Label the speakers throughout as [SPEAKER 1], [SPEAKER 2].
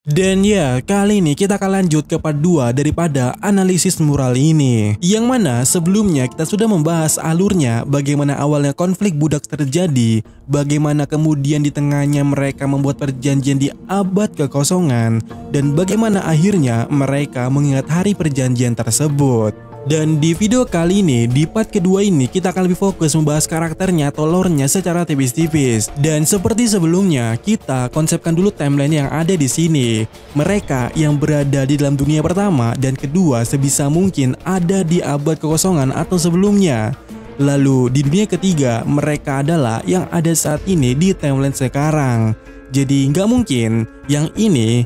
[SPEAKER 1] Dan ya, kali ini kita akan lanjut ke part 2 daripada analisis mural ini. Yang mana sebelumnya kita sudah membahas alurnya, bagaimana awalnya konflik budak terjadi, bagaimana kemudian di tengahnya mereka membuat perjanjian di abad kekosongan, dan bagaimana akhirnya mereka mengingat hari perjanjian tersebut. Dan di video kali ini, di part kedua ini kita akan lebih fokus membahas karakternya atau lore-nya secara tipis-tipis. Dan seperti sebelumnya, kita konsepkan dulu timeline yang ada di sini. Mereka yang berada di dalam dunia pertama dan kedua sebisa mungkin ada di abad kekosongan atau sebelumnya. Lalu di dunia ketiga, mereka adalah yang ada saat ini di timeline sekarang. Jadi nggak mungkin yang ini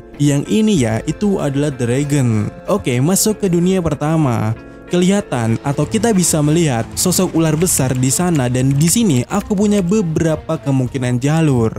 [SPEAKER 1] ya itu adalah Dragon. Oke, masuk ke dunia pertama. Kelihatan atau kita bisa melihat sosok ular besar di sana, dan di sini aku punya beberapa kemungkinan jalur.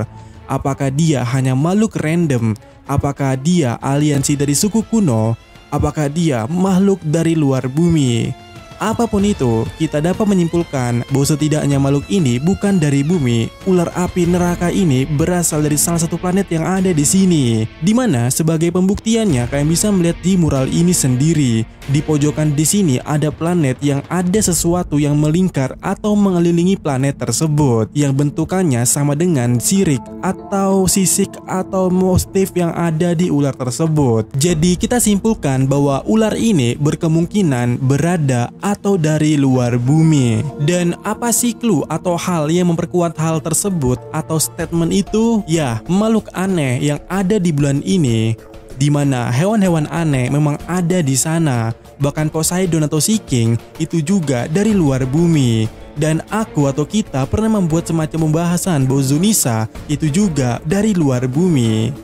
[SPEAKER 1] Apakah dia hanya makhluk random? Apakah dia aliansi dari suku kuno? Apakah dia makhluk dari luar bumi? Apapun itu, kita dapat menyimpulkan bahwa setidaknya makhluk ini bukan dari bumi. Ular api neraka ini berasal dari salah satu planet yang ada di sini. Dimana sebagai pembuktiannya kalian bisa melihat di mural ini sendiri. Di pojokan di sini ada planet yang ada sesuatu yang melingkar atau mengelilingi planet tersebut, yang bentukannya sama dengan sirik atau sisik atau motif yang ada di ular tersebut. Jadi kita simpulkan bahwa ular ini berkemungkinan berada atau dari luar bumi. Dan apa sih clue atau hal yang memperkuat hal tersebut atau statement itu? Ya, makhluk aneh yang ada di bulan ini, di mana hewan-hewan aneh memang ada di sana. Bahkan Poseidon atau Sea King itu juga dari luar bumi. Dan aku atau kita pernah membuat semacam pembahasan bahwa Zunisa itu juga dari luar bumi,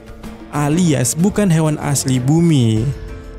[SPEAKER 1] alias bukan hewan asli bumi.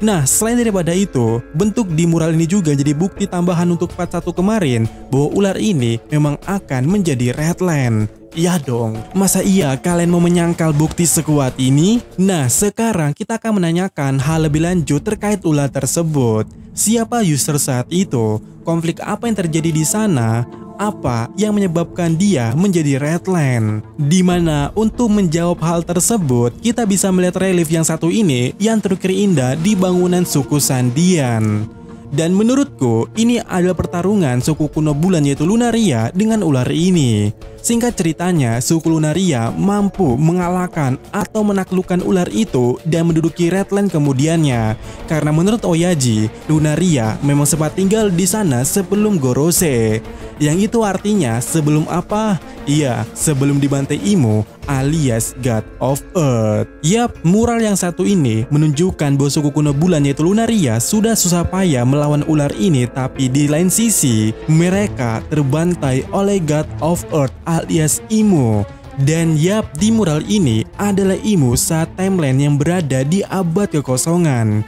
[SPEAKER 1] Nah, selain daripada itu, bentuk di mural ini juga jadi bukti tambahan untuk part 1 kemarin bahwa ular ini memang akan menjadi Redland. Iya dong, masa iya kalian mau menyangkal bukti sekuat ini? Nah, sekarang kita akan menanyakan hal lebih lanjut terkait ular tersebut. Siapa user saat itu? Konflik apa yang terjadi di sana? Apa yang menyebabkan dia menjadi Redland? Dimana untuk menjawab hal tersebut, kita bisa melihat relief yang satu ini yang terukir indah di bangunan suku Sandian. Dan menurutku ini adalah pertarungan suku kuno bulan yaitu Lunaria dengan ular ini. Singkat ceritanya, suku Lunaria mampu mengalahkan atau menaklukkan ular itu dan menduduki Redland kemudiannya. Karena menurut Oyaji, Lunaria memang sempat tinggal di sana sebelum Gorose. Yang itu artinya sebelum apa? Iya, sebelum dibantai Imo alias God of Earth. Yap, mural yang satu ini menunjukkan bahwa suku kuno bulan yaitu Lunaria sudah susah payah melawan ular ini, tapi di lain sisi mereka terbantai oleh God of Earth alias Imo. Dan yap, di mural ini adalah Imo saat timeline yang berada di abad kekosongan.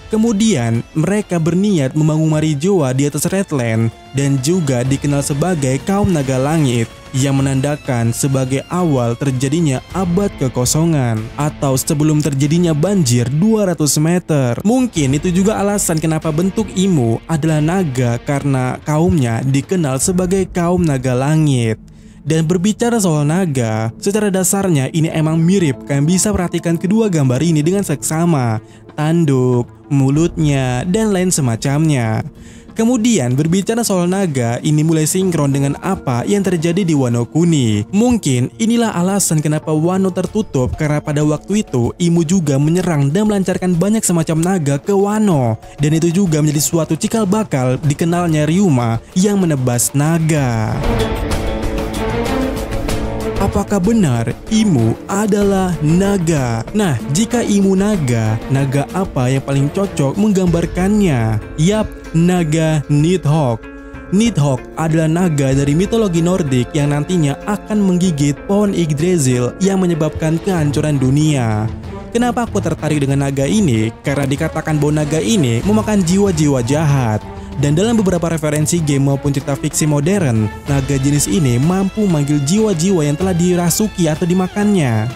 [SPEAKER 1] Kemudian mereka berniat membangun Marijoa di atas Redland dan juga dikenal sebagai kaum naga langit, yang menandakan sebagai awal terjadinya abad kekosongan atau sebelum terjadinya banjir 200 meter. Mungkin itu juga alasan kenapa bentuk Imo adalah naga, karena kaumnya dikenal sebagai kaum naga langit. Dan berbicara soal naga, secara dasarnya ini emang mirip. Kalian bisa perhatikan kedua gambar ini dengan seksama, tanduk, mulutnya, dan lain semacamnya. Kemudian berbicara soal naga, ini mulai sinkron dengan apa yang terjadi di Wano Kuni. Mungkin inilah alasan kenapa Wano tertutup, karena pada waktu itu Imo juga menyerang dan melancarkan banyak semacam naga ke Wano. Dan itu juga menjadi suatu cikal bakal dikenalnya Ryuma yang menebas naga. Apakah benar Imo adalah naga? Nah, jika Imo naga, naga apa yang paling cocok menggambarkannya? Yap, naga Nidhogg. Nidhogg adalah naga dari mitologi Nordik yang nantinya akan menggigit pohon Yggdrasil yang menyebabkan kehancuran dunia. Kenapa aku tertarik dengan naga ini? Karena dikatakan bahwa naga ini memakan jiwa-jiwa jahat. Dan dalam beberapa referensi game maupun cerita fiksi modern, naga jenis ini mampu memanggil jiwa-jiwa yang telah dirasuki atau dimakannya.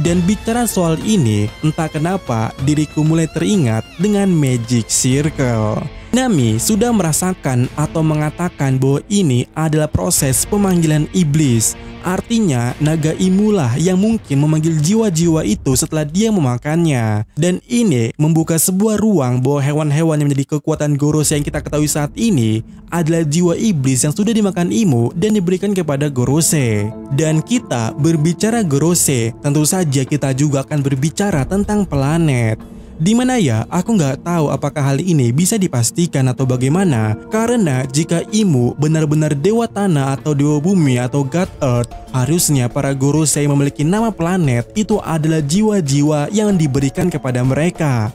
[SPEAKER 1] Dan bicara soal ini, entah kenapa diriku mulai teringat dengan Magic Circle. Nami sudah merasakan atau mengatakan bahwa ini adalah proses pemanggilan iblis Artinya naga Imu-lah yang mungkin memanggil jiwa-jiwa itu setelah dia memakannya. Dan ini membuka sebuah ruang bahwa hewan-hewan yang menjadi kekuatan Gorosei yang kita ketahui saat ini adalah jiwa iblis yang sudah dimakan Imu dan diberikan kepada Gorosei. Dan kita berbicara Gorosei, tentu saja kita juga akan berbicara tentang planet. Dimana ya, aku nggak tahu apakah hal ini bisa dipastikan atau bagaimana. Karena jika Imu benar-benar dewa tanah atau dewa bumi atau God Earth, harusnya para Gorosei memiliki nama planet itu adalah jiwa-jiwa yang diberikan kepada mereka.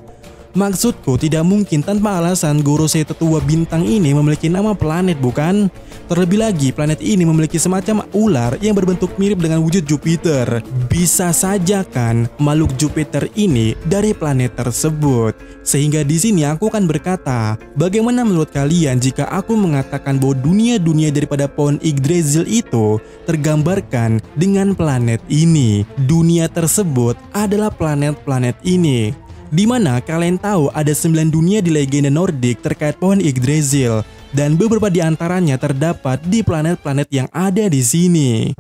[SPEAKER 1] Maksudku, tidak mungkin tanpa alasan Gorosei tetua bintang ini memiliki nama planet, bukan? Terlebih lagi, planet ini memiliki semacam ular yang berbentuk mirip dengan wujud Jupiter. Bisa saja kan makhluk Jupiter ini dari planet tersebut. Sehingga di sini aku akan berkata, bagaimana menurut kalian jika aku mengatakan bahwa dunia-dunia daripada pohon Yggdrasil itu tergambarkan dengan planet ini? Dunia tersebut adalah planet-planet ini. Dimana kalian tahu ada 9 dunia di legenda Nordik terkait pohon Yggdrasil, dan beberapa di antaranya terdapat di planet-planet yang ada di sini.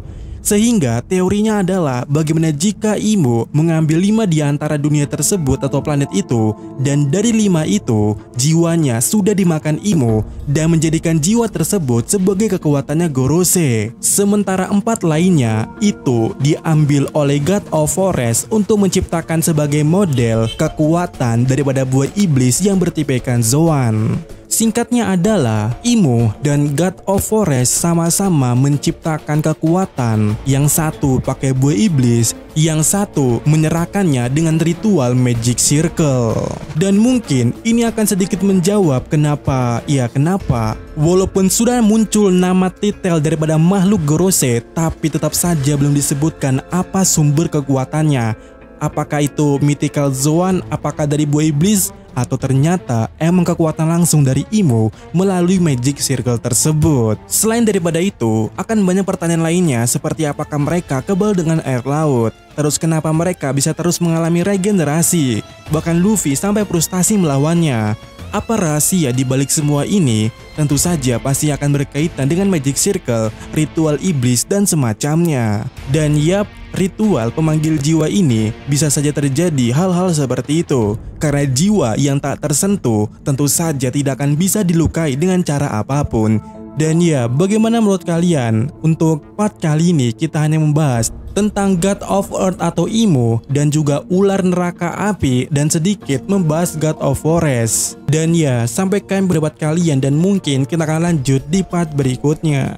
[SPEAKER 1] Sehingga teorinya adalah bagaimana jika Imu mengambil 5 di antara dunia tersebut atau planet itu, dan dari 5 itu jiwanya sudah dimakan Imu dan menjadikan jiwa tersebut sebagai kekuatannya Gorosei. Sementara 4 lainnya itu diambil oleh God of Forest untuk menciptakan sebagai model kekuatan daripada buah iblis yang bertipekan Zoan. Singkatnya adalah Imu dan God of Forest sama-sama menciptakan kekuatan. Yang satu pakai buah iblis, yang satu menyerahkannya dengan ritual Magic Circle. Dan mungkin ini akan sedikit menjawab kenapa walaupun sudah muncul nama titel daripada makhluk Gorosei, tapi tetap saja belum disebutkan apa sumber kekuatannya. Apakah itu Mythical Zoan, apakah dari buah iblis, atau ternyata emang kekuatan langsung dari Imu melalui Magic Circle tersebut. Selain daripada itu, akan banyak pertanyaan lainnya seperti apakah mereka kebal dengan air laut, terus kenapa mereka bisa terus mengalami regenerasi, bahkan Luffy sampai frustasi melawannya. Apa rahasia di balik semua ini? Tentu saja pasti akan berkaitan dengan Magic Circle, ritual iblis dan semacamnya. Dan yap, ritual pemanggil jiwa ini bisa saja terjadi hal-hal seperti itu. Karena jiwa yang tak tersentuh tentu saja tidak akan bisa dilukai dengan cara apapun. Dan ya, bagaimana menurut kalian? Untuk part kali ini kita hanya membahas tentang God of Earth atau Imu, dan juga ular neraka api, dan sedikit membahas God of Forest. Dan ya, sampai kalian berdebat kalian, dan mungkin kita akan lanjut di part berikutnya.